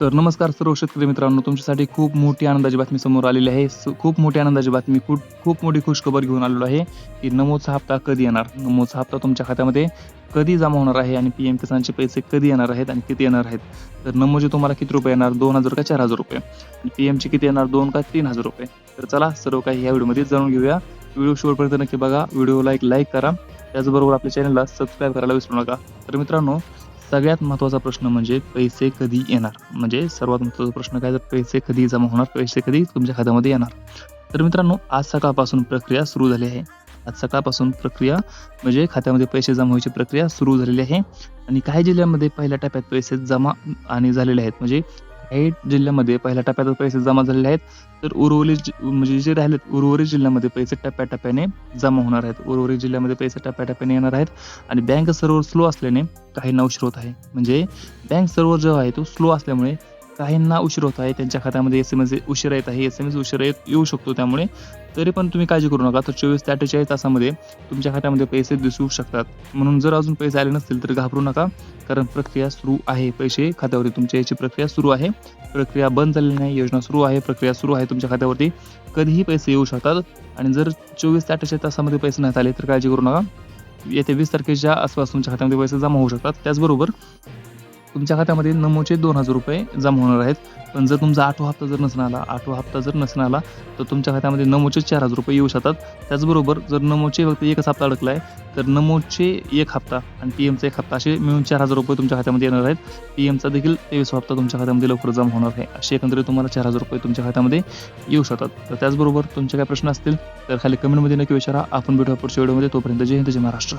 तर नमस्कार सर्व शेतकरी मित्रांनो, तुमच्यासाठी खूप मोठी आनंदाची बातमी समोर आलेली आहे. खूप मोठी आनंदाची बातमी, खूप मोठी खुशखबर घेऊन आलेलो आहे, की नमोचा हप्ता कधी येणार? नमोचा हप्ता तुमच्या खात्यामध्ये कधी जमा होणार आहे आणि पी-एम किसानचे पैसे कधी येणार आहेत आणि किती येणार आहेत? तर नमोचे तुम्हाला किती रुपये येणार? 2,000 का 4,000 रुपये? आणि पी-एमचे किती येणार? 2 का 3,000 रुपये? तर चला सर्व काही या व्हिडिओमध्ये जाणून घेऊया. व्हिडिओ शेवटपर्यंत नक्की बघा. व्हिडिओला एक लाईक करा. त्याचबरोबर आपल्या चॅनलला सबस्क्राईब करायला विसरू नका. तर मित्रांनो, सगळ्यात महत्त्वाचा प्रश्न म्हणजे पैसे कधी येणार? म्हणजे सर्वात महत्त्वाचा प्रश्न काय, तर पैसे कधी जमा होणार? पैसे कधी तुमच्या खात्यामध्ये येणार? तर मित्रांनो, आज सकाळपासून प्रक्रिया सुरू झाली आहे. आज सकाळपासून प्रक्रिया म्हणजे खात्यामध्ये पैसे जमा व्हायची प्रक्रिया सुरू झालेली आहे आणि काही जिल्ह्यांमध्ये पहिल्या टप्प्यात पैसे जमा आणि झालेले आहेत. म्हणजे काही जिल्ह्यामध्ये पहिल्या टप्प्यात पैसे जमा झालेले आहेत. तर म्हणजे जे राहिलेत उर्वरित जिल्ह्यामध्ये पैसे टप्प्याटप्प्याने जमा होणार आहेत. उर्वरित जिल्ह्यामध्ये पैसे टप्प्याटप्प्याने येणार आहेत आणि बँक सर्व्हर स्लो असल्याने काहींना उशीर होत आहे. म्हणजे बँक सर्व्हर जो आहे तो स्लो असल्यामुळे काहींना उशीर होत आहे. त्यांच्या खात्यामध्ये एस-एम-एस उशिरा येत आहे. एस-एम-एस उशिरा येऊ शकतो. त्यामुळे तरी पण तुम्ही काळजी करू नका. तर 24 ते 48 तासामध्ये तुमच्या खात्यामध्ये पैसे दिसू शकतात. म्हणून जर अजून पैसे आले नसतील तर घाबरू नका. कारण प्रक्रिया सुरू आहे. पैसे खात्यावरती तुमच्या याची प्रक्रिया सुरू आहे. प्रक्रिया बंद झालेली नाही. योजना सुरू आहे. प्रक्रिया सुरू आहे. तुमच्या खात्यावरती कधीही पैसे येऊ शकतात आणि जर 24 ते 48 तासामध्ये पैसे नाहीत आले तर काळजी करू नका. येत्या 20 तारखेच्या आसपास तुमच्या खात्यामध्ये पैसे जमा होऊ शकतात. त्याचबरोबर तुमच्या खात्यामध्ये नमोचे 2,000 रुपये जमा होणार आहेत. पण जर तुमचा 8वा हप्ता जर नसला आला, तर तुमच्या खात्यामध्ये नमोचे 4,000 रुपये येऊ शकतात. त्याचबरोबर जर नमोचे फक्त एकच हप्ता अडकला आहे, तर नमोचे 1 हप्ता आणि पी-एमचा 1 हप्ता असे मिळून 4,000 रुपये तुमच्या खात्यामध्ये येणार आहेत. पी-एमचा देखील 23वा हप्ता तुमच्या खात्यामध्ये लवकर जमा होणार आहे. असे एकंदरीत तुम्हाला 4,000 रुपये तुमच्या खात्यामध्ये येऊ शकतात. तर त्याचबरोबर तुमचे काही प्रश्न असतील तर खाली कमेंटमध्ये नक्की विचारा. आपण भेटूया पुढच्या व्हिडिओमध्ये. तोपर्यंत जय हिंद, जय महाराष्ट्र.